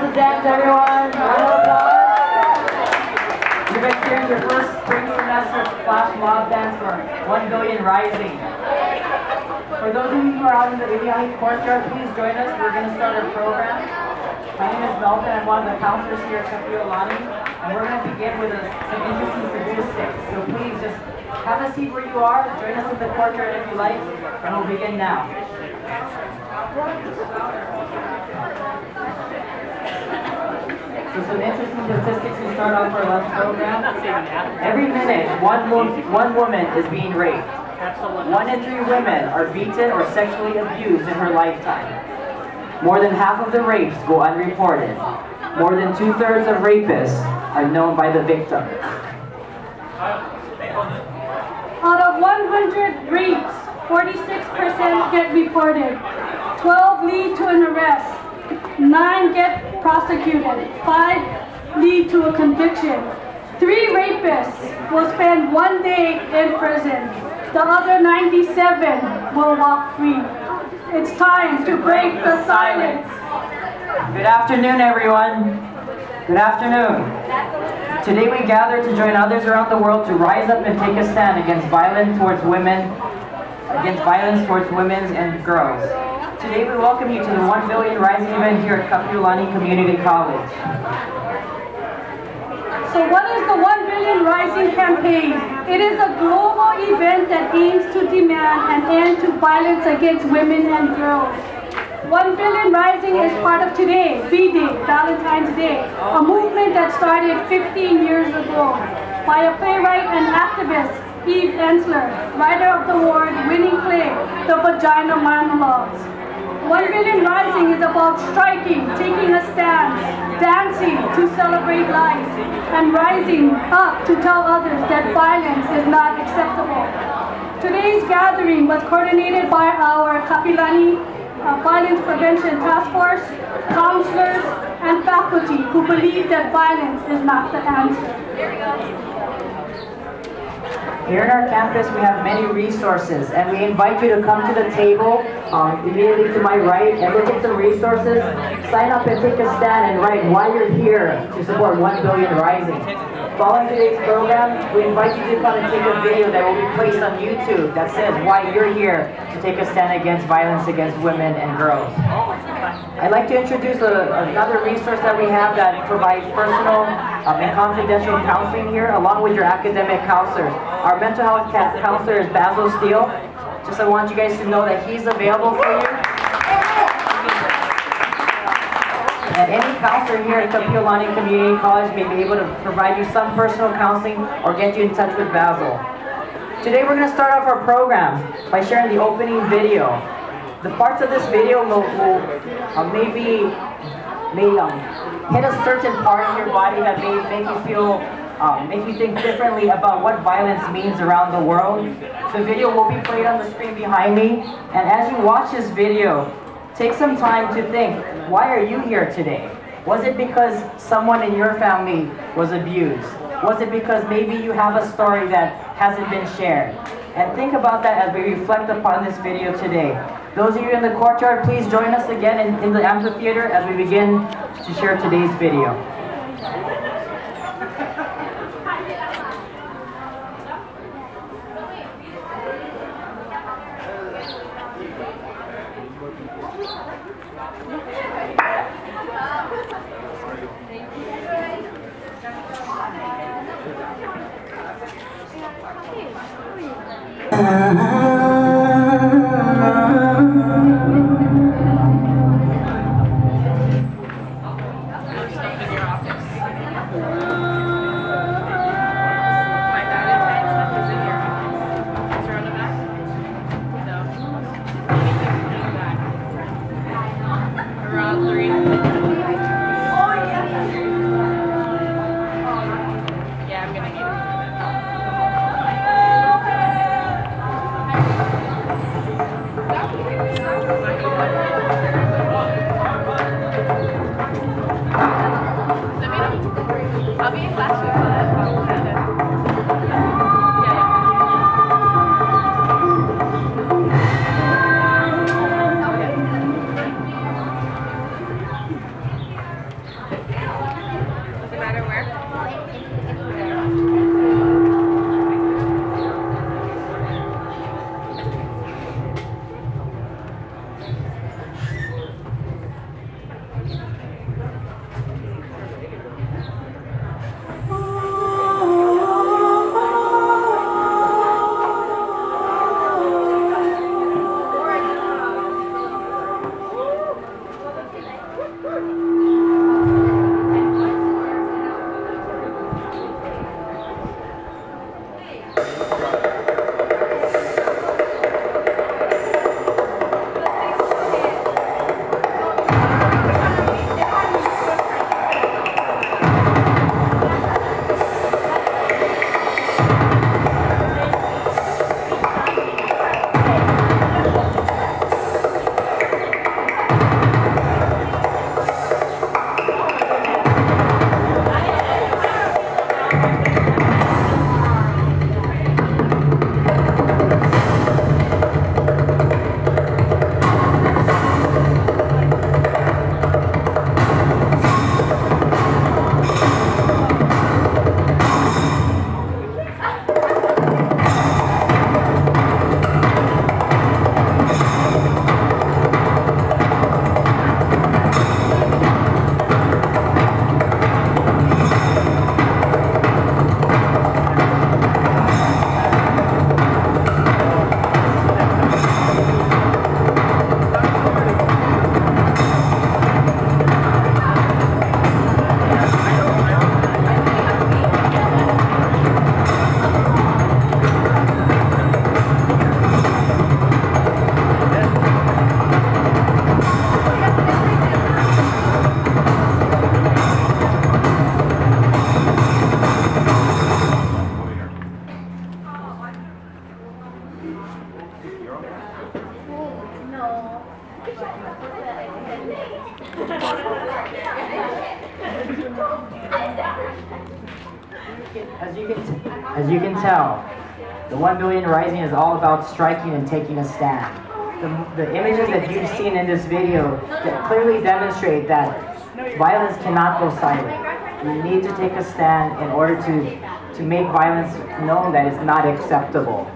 the dance, everyone. Round of applause. You've experienced your first spring semester flash mob dance for 1 Billion Rising. For those of you who are out in the Kapiolani courtyard, please join us. We're going to start our program. My name is Melvin. I'm one of the counselors here at Kapiolani, and we're going to begin with some interesting statistics. So please just have a seat where you are. Join us in the courtyard if you like, and we'll begin now. So some interesting statistics to start off our lunch program. Every minute, one woman is being raped. 1 in 3 women are beaten or sexually abused in her lifetime. More than half of the rapes go unreported. More than 2/3 of rapists are known by the victim. Out of 100 rapes, 46% get reported. 12 lead to an arrest. 9 get prosecuted. 5 lead to a conviction. 3 rapists will spend 1 day in prison. The other 97 will walk free. It's time to break the silence. Good afternoon, everyone. Good afternoon. Today we gather to join others around the world to rise up and take a stand against violence towards women and girls. Today we welcome you to the 1 Billion Rising event here at Kapiolani Community College. So what is the 1 Billion Rising campaign? It is a global event that aims to demand an end to violence against women and girls. 1 Billion Rising is part of Today, V-Day, Valentine's Day, a movement that started 15 years ago by a playwright and activist, Eve Ensler, writer of the award-winning play, The Vagina Monologues. 1 Billion Rising is about striking, taking a stand, dancing to celebrate life, and rising up to tell others that violence is not acceptable. Today's gathering was coordinated by our Kapiolani Violence Prevention Task Force, counselors, and faculty who believe that violence is not the answer. Here at our campus, we have many resources, and we invite you to come to the table immediately to my right and look at some resources. Sign up and take a stand and write why you're here to support 1 Billion Rising. Following today's program, we invite you to come and take a video that will be placed on YouTube that says why you're here to take a stand against violence against women and girls. I'd like to introduce another resource that we have that provides personal and confidential counseling here, along with your academic counselors. Our mental health counselor is Basil Steele. Just I want you guys to know that he's available for you. And any counselor here at Kapiolani Community College may be able to provide you some personal counseling or get you in touch with Basil. Today we're going to start off our program by sharing the opening video. The parts of this video will hit a certain part in your body that may make you feel, make you think differently about what violence means around the world. The video will be played on the screen behind me, and as you watch this video, take some time to think, why are you here today? Was it because someone in your family was abused? Was it because maybe you have a story that hasn't been shared? And think about that as we reflect upon this video today. Those of you in the courtyard, please join us again in the amphitheater as we begin to share today's video. Yeah, I'm gonna need it. As you can tell, the 1 Billion Rising is all about striking and taking a stand. The images that you've seen in this video clearly demonstrate that violence cannot go silent. You need to take a stand in order to make violence known that it's not acceptable.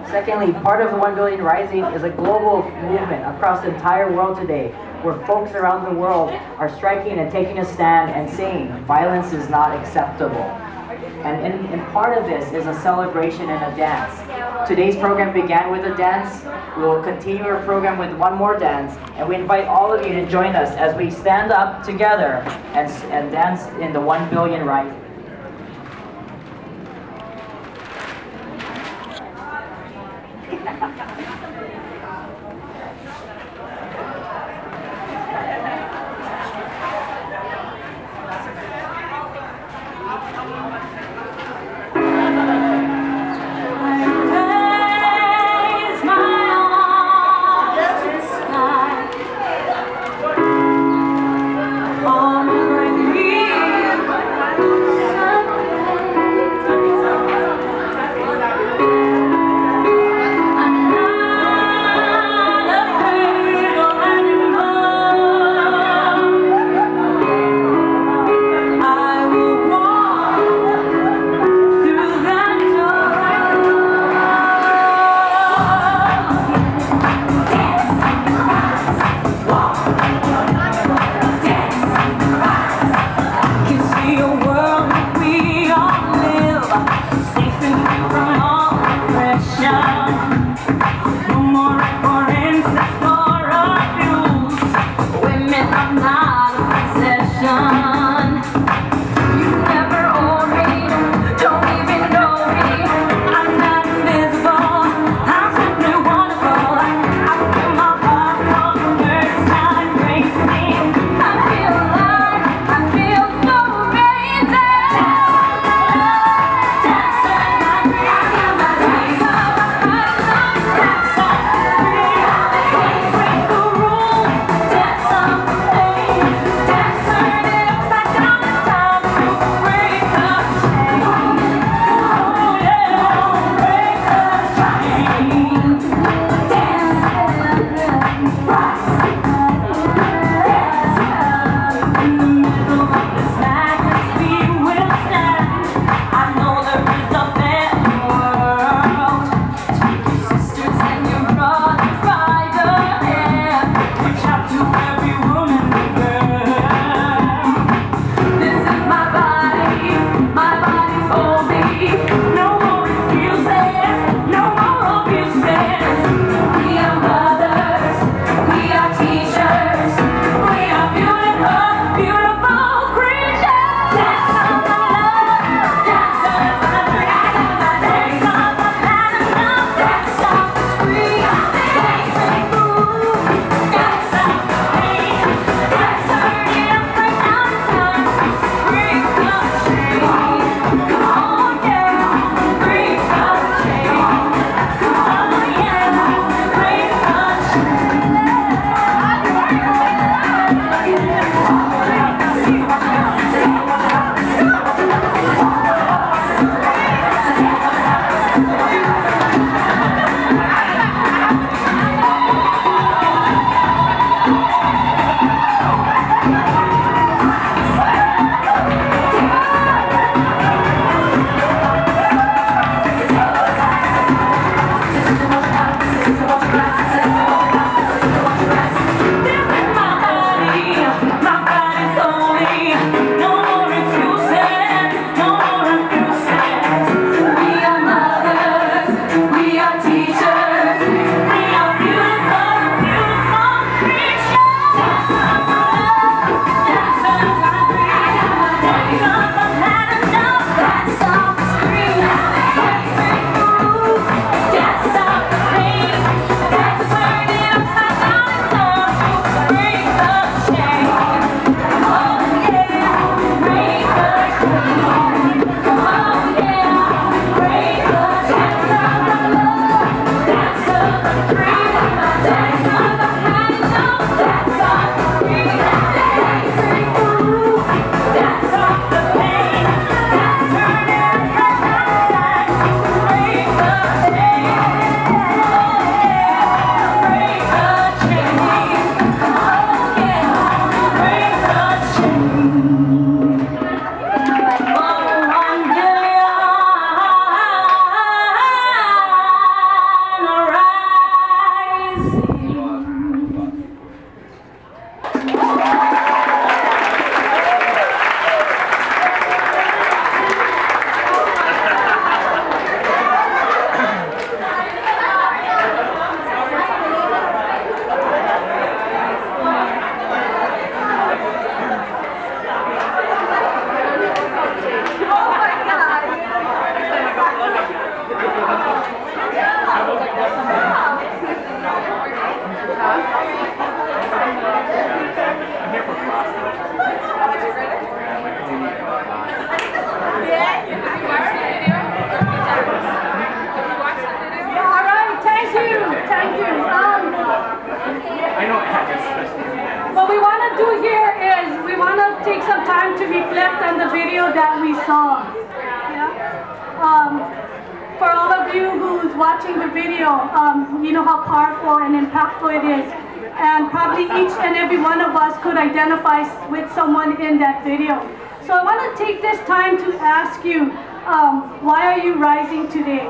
Secondly, part of the 1 Billion Rising is a global movement across the entire world today, where folks around the world are striking and taking a stand and saying violence is not acceptable. And part of this is a celebration and a dance. Today's program began with a dance. We will continue our program with one more dance, and we invite all of you to join us as we stand up together and dance in the 1 Billion Rising. to reflect on the video that we saw. Yeah? For all of you who's watching the video, you know how powerful and impactful it is. And probably each and every one of us could identify with someone in that video. So I want to take this time to ask you, why are you rising today?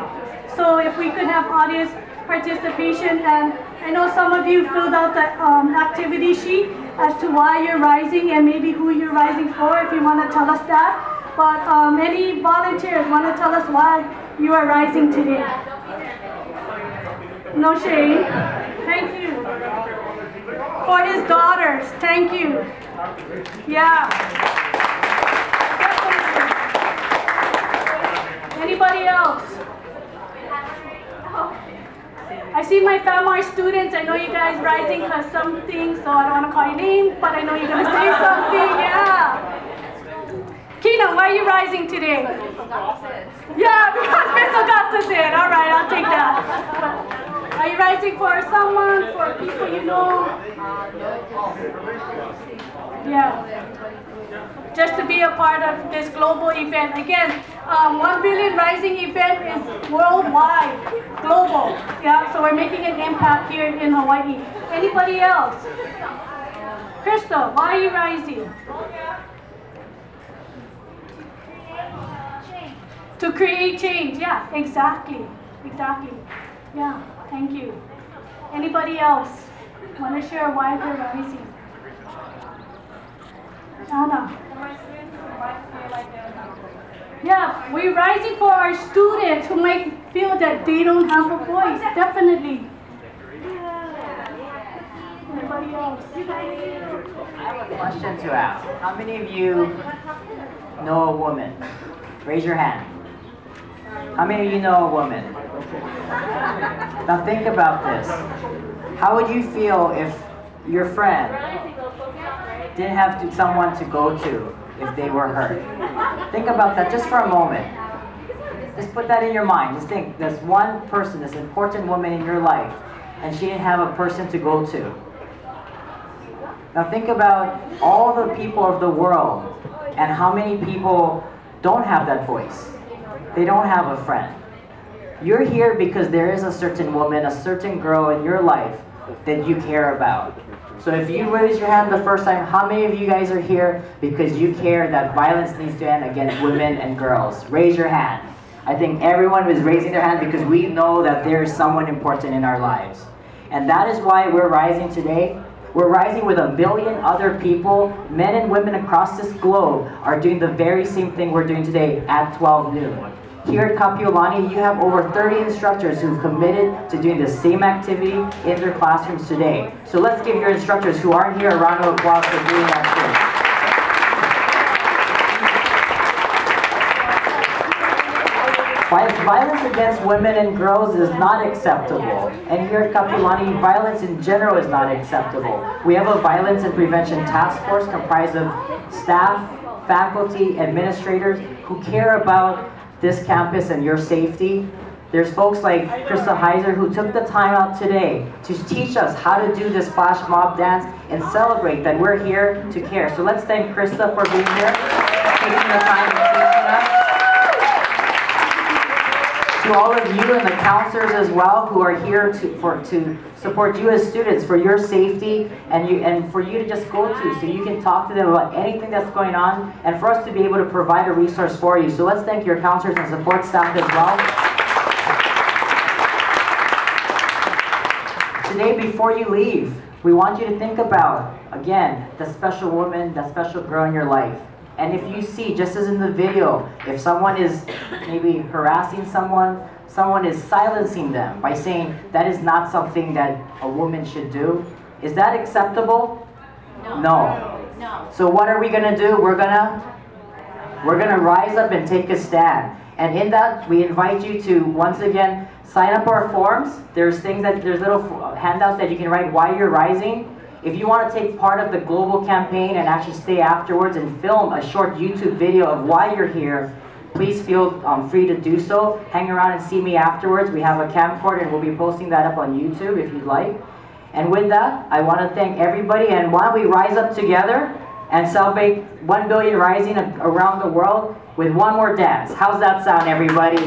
So if we could have audience participation, and I know some of you filled out the activity sheet as to why you're rising and maybe who you're rising for, if you want to tell us that. But any volunteers want to tell us why you are rising today? No shame. Thank you. For his daughters, thank you. Yeah. Anybody else? I see my family students. I know you guys rising because something, so I don't want to call your name, but I know you're going to say something. Yeah. Kina, why are you rising today? Yeah, because Crystal got to say it. All right, I'll take that. Are you rising for someone, for people you know? Yeah. Just to be a part of this global event. Again, 1 Billion Rising event is worldwide, global. Yeah, so we're making an impact here in Hawaii. Anybody else? Crystal, why are you rising? To create change. Yeah, exactly. Exactly. Yeah, thank you. Anybody else want to share why they're rising? Anna. Yeah, we're rising for our students who might feel that they don't have a voice. Definitely. Anybody else? I have a question to ask. How many of you know a woman? Raise your hand. How many of you know a woman? Now think about this. How would you feel if your friend didn't have someone to go to if they were hurt? Think about that just for a moment. Just put that in your mind. Just think, there's one person, this important woman in your life, and she didn't have a person to go to. Now think about all the people of the world and how many people don't have that voice. They don't have a friend. You're here because there is a certain woman, a certain girl in your life that you care about. So if you raise your hand the first time, how many of you guys are here because you care that violence needs to end against women and girls? Raise your hand. I think everyone is raising their hand because we know that there is someone important in our lives. And that is why we're rising today. We're rising with 1 billion other people. Men and women across this globe are doing the very same thing we're doing today at 12 noon. Here at Kapiolani, you have over 30 instructors who've committed to doing the same activity in their classrooms today. So let's give your instructors who aren't here a round of applause for doing that too. Violence against women and girls is not acceptable. And here at Kapiolani, violence in general is not acceptable. We have a violence and prevention task force comprised of staff, faculty, administrators who care about this campus and your safety. There's folks like Krista Heiser who took the time out today to teach us how to do this flash mob dance and celebrate that we're here to care. So let's thank Krista for being here, taking the time and teaching us. To all of you and the counselors as well who are here to support you as students for your safety and for you to just go to so you can talk to them about anything that's going on and for us to be able to provide a resource for you. So let's thank your counselors and support staff as well. Today, before you leave, we want you to think about, again, the special woman, that special girl in your life. And if you see, just as in the video, if someone is maybe harassing someone is silencing them by saying that is not something that a woman should do, is that acceptable? No. So what are we gonna do? We're gonna rise up and take a stand. And in that, we invite you to, once again, sign up our forms. There's little handouts that you can write why you're rising. If you want to take part of the global campaign and actually stay afterwards and film a short YouTube video of why you're here, please feel free to do so. Hang around and see me afterwards. We have a camcorder and we'll be posting that up on YouTube if you'd like. And with that, I want to thank everybody, and why don't we rise up together and celebrate 1 billion rising around the world with one more dance. How's that sound, everybody?